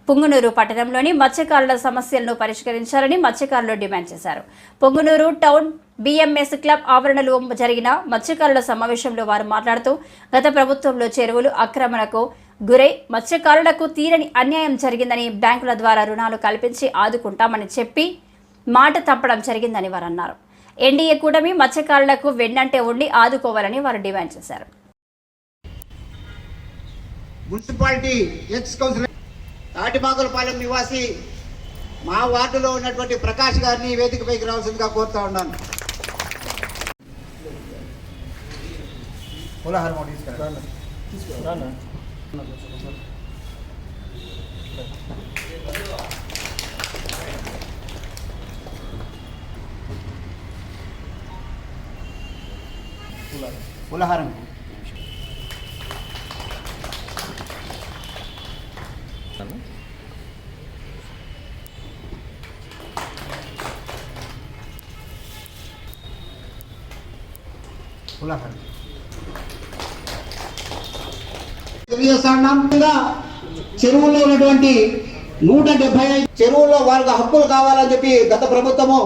పొంగునూరు పట్టణంలోని మత్స్యకారుల సమస్యలను పరిష్కరించాలని మత్స్యకారులు డిమాండ్ చేశారు. పొంగునూరు టౌన్ BMS క్లబ్ ఆవరణలో జరిగిన మత్స్యకారుల సమావేశంలో వారు మాట్లాడుతూ గత ప్రభుత్వంలో చెరువులు ఆక్రమణకు గురై మత్స్యకారులకు తీరని అన్యాయం జరిగిందని, బ్యాంకుల ద్వారా రుణాలు కల్పించి ఆదుకుంటామని చెప్పి మాట తప్పడం జరిగిందని వారు అన్నారు. ఎన్డీఏ కూటమి మత్స్యకారులకు వెన్నంటే ఉండి ఆదుకోవాలని వారు డిమాండ్ చేశారు. మున్సిపాలిటీ ఎక్స్ కౌన్సిలర్ తాటిమాకులపాలెం నివాసి మా వార్డులో ఉన్నటువంటి ప్రకాష్ గారిని వేదికపైకి రావాల్సిందిగా కోరుతా ఉన్నాను. పులహారం చెరువుల్లో ఉన్నటువంటి 175 చెరువుల్లో వారికి హక్కులు కావాలని చెప్పి గత ప్రభుత్వము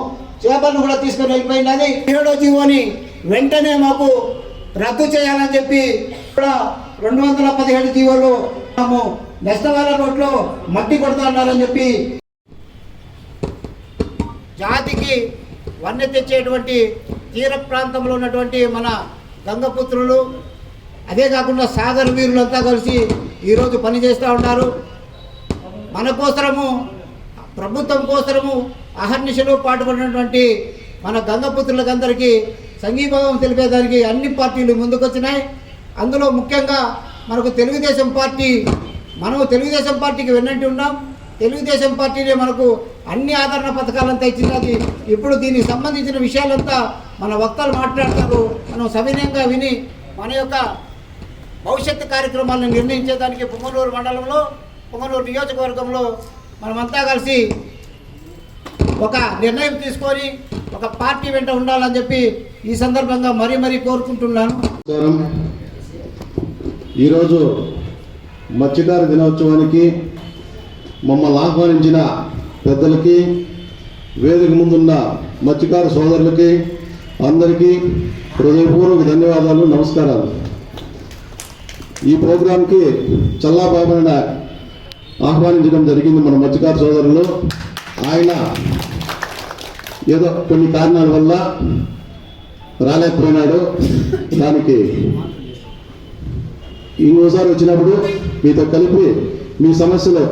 చేపలను కూడా తీసుకొని వెళ్ళిపోయింది. 7వ జీవోని వెంటనే మాకు రద్దు చేయాలని చెప్పి కూడా 217 జీవోలు నష్టవాళ్ళ రోడ్లో మట్టి కొడుతున్నారని చెప్పి జాతికి వన్నె తెచ్చేటువంటి తీర ప్రాంతంలో ఉన్నటువంటి మన గంగపుత్రులు, అదే కాకుండా సాగర్ వీరులంతా కలిసి ఈరోజు పనిచేస్తూ ఉన్నారు. మన కోసరము, ప్రభుత్వం కోసరము అహర్నిశలు పాటుపడినటువంటి మన గంగపుత్రులకందరికీ సంఘీభావం తెలిపేదానికి అన్ని పార్టీలు ముందుకొచ్చినాయి. అందులో ముఖ్యంగా మనకు తెలుగుదేశం పార్టీ, మనము తెలుగుదేశం పార్టీకి వెన్నంటి ఉన్నాం. తెలుగుదేశం పార్టీనే మనకు అన్ని ఆదరణ పథకాలంతా ఇచ్చినది. ఇప్పుడు దీనికి సంబంధించిన విషయాలంతా మన వక్తలు మాట్లాడతారు. మనం సవినయంగా విని మన యొక్క భవిష్యత్తు కార్యక్రమాలను నిర్ణయించేదానికి పొంగనూరు మండలంలో, పొంగనూరు నియోజకవర్గంలో మనమంతా కలిసి ఒక నిర్ణయం తీసుకొని ఒక పార్టీ వెంట ఉండాలని చెప్పి ఈ సందర్భంగా మరీ కోరుకుంటున్నాను. ఈరోజు మత్స్యకార దినోత్సవానికి మమ్మల్ని ఆహ్వానించిన పెద్దలకి, వేదిక ముందున్న మత్స్యకార సోదరులకి అందరికీ హృదయపూర్వక ధన్యవాదాలు, నమస్కారాలు. ఈ ప్రోగ్రాంకి చల్లాబాబుని ఆహ్వానించడం జరిగింది మన మత్స్యకార సోదరులు. ఆయన ఏదో కొన్ని కారణాల వల్ల రాలేకపోయినాడు. దానికి ఇంకోసారి వచ్చినప్పుడు మీతో కలిపి మీ సమస్యలు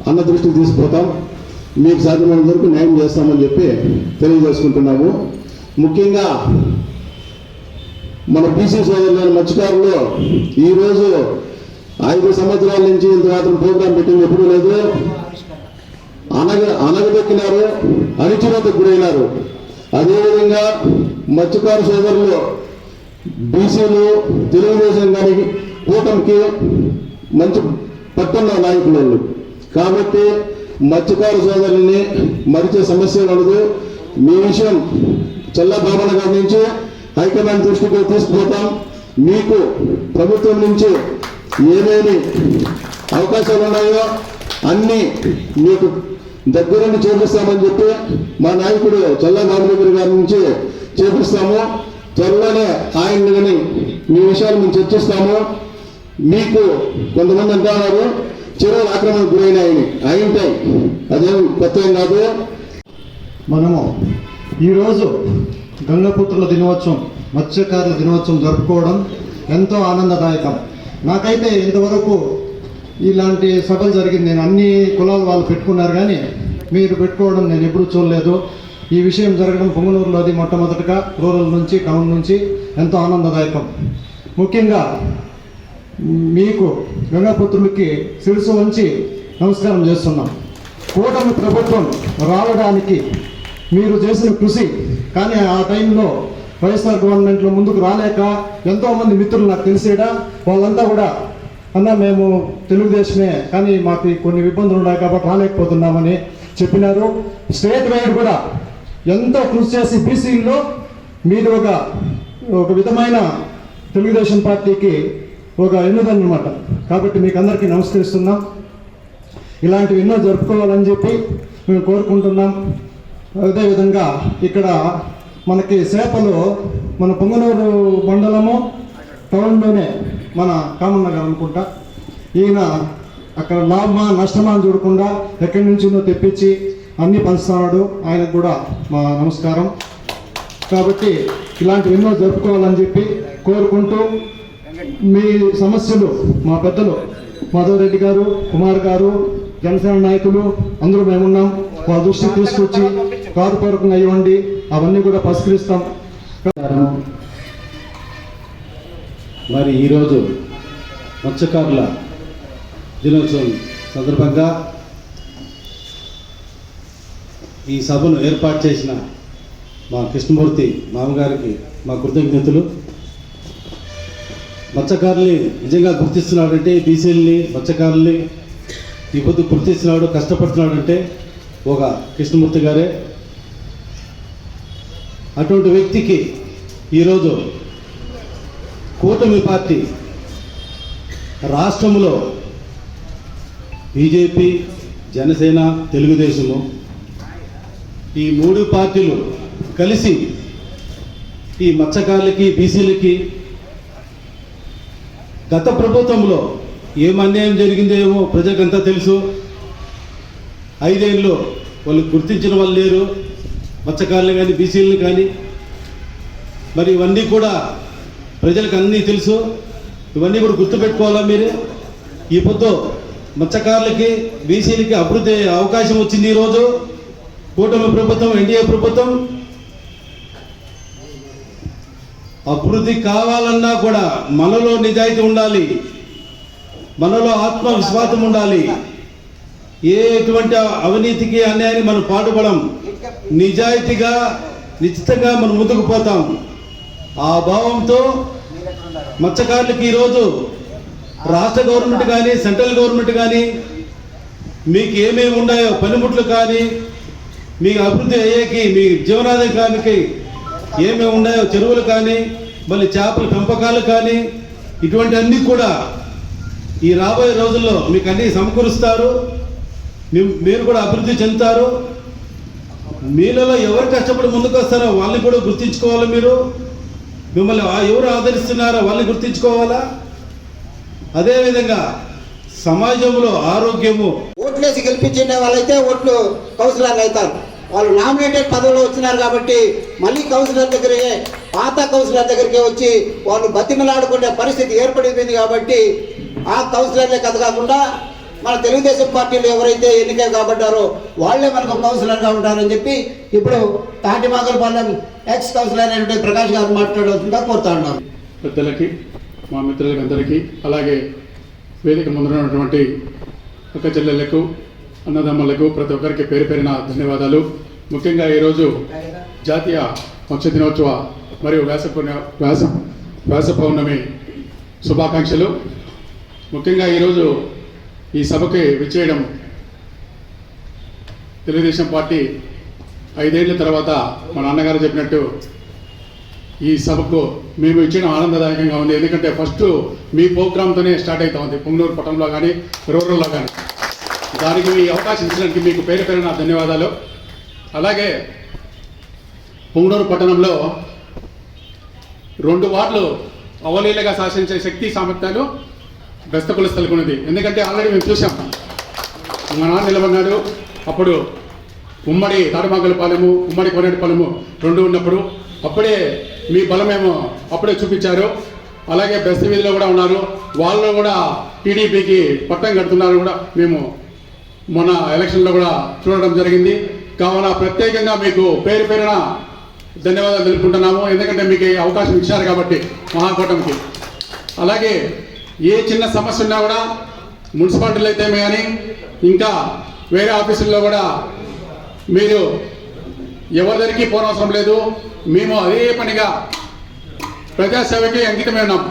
అన్న దృష్టికి తీసుకుపోతాం, మీకు సాధ్యమైనంత వరకు న్యాయం చేస్తామని చెప్పి తెలియజేసుకుంటున్నాము. ముఖ్యంగా మన బీసీ సోదరులైన మత్స్యకారులు ఈరోజు 5 సంవత్సరాల నుంచి ఇంత మాత్రం ప్రోగ్రాం పెట్టింది ఎప్పుడూ లేదు. అనగదొక్కినారు, అణిచివేతకు గురైనారు. అదేవిధంగా మత్స్యకార సోదరులు బీసీలు తెలుగుదేశం కానీ కూటమికి మంచి పట్టున్న నాయకులు కాబట్టి మత్స్యకార సోదరుల్ని మరిచే సమస్య ఉండదు. మీ విషయం చల్లబాబన్న గారి నుంచి హైకమాండ్ దృష్టికి తీసుకుపోతాం. మీకు ప్రభుత్వం నుంచి ఏమేమి అవకాశాలు ఉన్నాయో అన్నీ మీకు దగ్గరుండి చేపిస్తామని చెప్పి మా నాయకుడు చల్లబాబు గారి నుంచి చేపిస్తాము. త్వరలోనే ఆయన్ని కానీ మీ విషయాలు మేము చర్చిస్తాము. మీకు కొంతమంది అంటున్నారు చెరువుల ఆక్రమణకు గురైనాయని, అయింటాయి, అదేం కొత్త ఏం కాదు. మనము ఈరోజు గంగపుత్రుల దినోత్సవం, మత్స్యకారుల దినోత్సవం జరుపుకోవడం ఎంతో ఆనందదాయకం. నాకైతే ఇంతవరకు ఇలాంటి సభలు జరిగింది, నేను అన్ని కులాల వాళ్ళు పెట్టుకున్నారు కానీ మీరు పెట్టుకోవడం నేను ఎప్పుడూ చూడలేదు. ఈ విషయం జరగడం పొంగనూరులో అది మొట్టమొదటిగా రూరల్ నుంచి టౌన్ నుంచి ఎంతో ఆనందదాయకం. ముఖ్యంగా మీకు గంగాపుత్రులకి శిరసు వంచి నమస్కారం చేస్తున్నాం. కూటమి ప్రభుత్వం రావడానికి మీరు చేసిన కృషి, కానీ ఆ టైంలో వైఎస్ఆర్ గవర్నమెంట్లో ముందుకు రాలేక ఎంతోమంది మిత్రులు నాకు తెలిసేడా వాళ్ళంతా కూడా అన్న మేము తెలుగుదేశమే కానీ మాకు కొన్ని ఇబ్బందులు ఉన్నాయి కాబట్టి రాలేకపోతున్నామని చెప్పినారు. స్టేట్ వైడ్ కూడా ఎంతో కృషి చేసి బీసీల్లో మీరు ఒక విధమైన తెలుగుదేశం పార్టీకి ఒక ఎన్నుదన్నమాట. కాబట్టి మీకు అందరికీ నమస్కరిస్తున్నాం. ఇలాంటివి ఎన్నో జరుపుకోవాలని చెప్పి మేము కోరుకుంటున్నాం. అదేవిధంగా ఇక్కడ మనకి సేపలు మన పొంగనూరు మండలము టౌన్లోనే మన కామన్ నగర్ అనుకుంటా, ఈయన అక్కడ లాభమా నష్టమా అని చూడకుండా ఎక్కడి నుంచినో తెప్పించి అన్నీ పంచుతున్నాడు. ఆయనకు కూడా మా నమస్కారం. కాబట్టి ఇలాంటివి ఎన్నో జరుపుకోవాలని చెప్పి కోరుకుంటూ, మీ సమస్యలు మా పెద్దలు మాధవరెడ్డి గారు, కుమార్ గారు, జనసేన నాయకులు అందరూ మేమున్నాం. వాళ్ళ దృష్టికి తీసుకొచ్చి కార్యపూర్వకంగా ఇవ్వండి, అవన్నీ కూడా పరిష్కరిస్తాం. మరి ఈరోజు మత్స్యకారుల దినోత్సవం సందర్భంగా ఈ సభను ఏర్పాటు చేసిన మా కృష్ణమూర్తి మామగారికి మా కృతజ్ఞతలు. మత్స్యకారుల్ని నిజంగా గుర్తిస్తున్నాడంటే, బీసీలని మత్స్యకారుల్ని ఈ పొద్దు గుర్తిస్తున్నాడు, కష్టపడుతున్నాడంటే ఒక కృష్ణమూర్తి గారే. అటువంటి వ్యక్తికి ఈరోజు కూటమి పార్టీ రాష్ట్రంలో బీజేపీ, జనసేన, తెలుగుదేశము ఈ 3 పార్టీలు కలిసి ఈ మత్స్యకారులకి, బీసీలకి గత ప్రభుత్వంలో ఏం అన్యాయం జరిగిందేమో ప్రజలకంతా తెలుసు. 5 ఏళ్ళు వాళ్ళు గుర్తించిన వాళ్ళు లేరు, మత్స్యకారులు కానీ బీసీలను కానీ. మరి ఇవన్నీ కూడా ప్రజలకు అన్నీ తెలుసు, ఇవన్నీ కూడా గుర్తుపెట్టుకోవాలా మీరు. ఈ పొద్దు మత్స్యకారులకి, బీసీలకి అభివృద్ధి అవకాశం వచ్చింది. ఈరోజు కూటమి ప్రభుత్వం, ఎన్డీఏ ప్రభుత్వం అభివృద్ధి కావాలన్నా కూడా మనలో నిజాయితీ ఉండాలి, మనలో ఆత్మవిశ్వాసం ఉండాలి. ఎటువంటి అవినీతికి, అన్యాయానికి మనం పాటుపడం, నిజాయితీగా నిశ్చితంగా మనం ముందుకు పోతాం. ఆ భావంతో మత్స్యకారులకి ఈరోజు రాష్ట్ర గవర్నమెంట్ కానీ, సెంట్రల్ గవర్నమెంట్ కానీ మీకు ఏమేమి ఉన్నాయో పనిముట్లు కానీ, మీకు అభివృద్ధి అయ్యేకి, మీ జీవనాధారానికి ఏమేమి ఉన్నాయో చెరువులు కానీ, మళ్ళీ చేపల పెంపకాలు కానీ, ఇటువంటి అన్నీ కూడా ఈ రాబోయే రోజుల్లో మీకు అన్నీ సమకూరుస్తారు. మీరు కూడా అభివృద్ధి చెందుతారు. మీలలో ఎవరు కష్టపడి ముందుకు వస్తారో వాళ్ళని కూడా గుర్తించుకోవాలి. మీరు మిమ్మల్ని ఎవరు ఆదరిస్తున్నారో వాళ్ళని గుర్తించుకోవాలా. అదేవిధంగా సమాజంలో ఆరోగ్యము, ఓట్లేసి గెలిపించిన వాళ్ళైతే ఓట్లు కౌన్సిలర్లు అవుతారు. వాళ్ళు నామినేటెడ్ పదవిలో వచ్చినారు కాబట్టి మళ్ళీ కౌన్సిలర్ దగ్గరే, పాత కౌన్సిలర్ దగ్గరికి వచ్చి వాళ్ళు బతిమలాడుకునే పరిస్థితి ఏర్పడిపోయింది. కాబట్టి ఆ కౌన్సిలర్లే కథ కాకుండా మన తెలుగుదేశం పార్టీలో ఎవరైతే ఎన్నిక కాబడ్డారో వాళ్ళే మనకు కౌన్సిలర్గా ఉంటారని చెప్పి ఇప్పుడు తాటిమాకులపాలెం ఎక్స్ కౌన్సిలర్ అయినటువంటి ప్రకాష్ గారు మాట్లాడాల్సిందిగా కోరుతా ఉన్నాను. పెద్దలకి, మా మిత్రులకి అందరికీ, అలాగే వేదిక ముందున్నటువంటి అక్క చెల్లెళ్లకు, అన్నదమ్ములకు ప్రతి ఒక్కరికి పేరు పేరిన ధన్యవాదాలు. ముఖ్యంగా ఈరోజు జాతీయ మత్స్య దినోత్సవ మరియు వ్యాస పౌర్ణమి శుభాకాంక్షలు. ముఖ్యంగా ఈరోజు ఈ సభకి విచ్చేయడం, తెలుగుదేశం పార్టీ 5 ఏళ్ల తర్వాత మా నాన్నగారు చెప్పినట్టు ఈ సభకు మేము ఇచ్చిన ఆనందదాయకంగా ఉంది. ఎందుకంటే ఫస్ట్ మీ ప్రోగ్రామ్తోనే స్టార్ట్ అవుతా ఉంది, పొంగనూరు పట్టణంలో కానీ రూరల్లో కానీ. దానికి మీ అవకాశం ఇచ్చినందుకు మీకు పేరు పేరున ధన్యవాదాలు. అలాగే పొంగనూరు పట్టణంలో 2 వార్డులు అవలీలగా శాసించే శక్తి సామర్థ్యాలు బెస్త కులస్తులకు ఉన్నది. ఎందుకంటే ఆల్రెడీ మేము చూసాం, మా నాన్న నిలబడినాడు. అప్పుడు ఉమ్మడి తాటిమాకులపాలెము, ఉమ్మడి కోనేటిపాలెము 2 ఉన్నప్పుడు అప్పుడే మీ బలమేమో అప్పుడే చూపించారు. అలాగే బెస్త వీధిలో కూడా ఉన్నారు, వాళ్ళు కూడా టీడీపీకి పట్టం కడుతున్నారు కూడా మేము మొన్న ఎలక్షన్లో కూడా చూడడం జరిగింది. కావున ప్రత్యేకంగా మీకు పేరు పేరున ధన్యవాదాలు తెలుపుకుంటున్నాము. ఎందుకంటే మీకు అవకాశం ఇచ్చారు కాబట్టి మహాకూటమికి. అలాగే ఏ చిన్న సమస్య ఉన్నా కూడా మున్సిపాలిటీలు అయితే కానీ ఇంకా వేరే ఆఫీసుల్లో కూడా మీరు ఎవరి దగ్గరికి పోనవసరం లేదు. మేము అదే పనిగా ప్రజాసేవకి అంకితమై ఉన్నాం.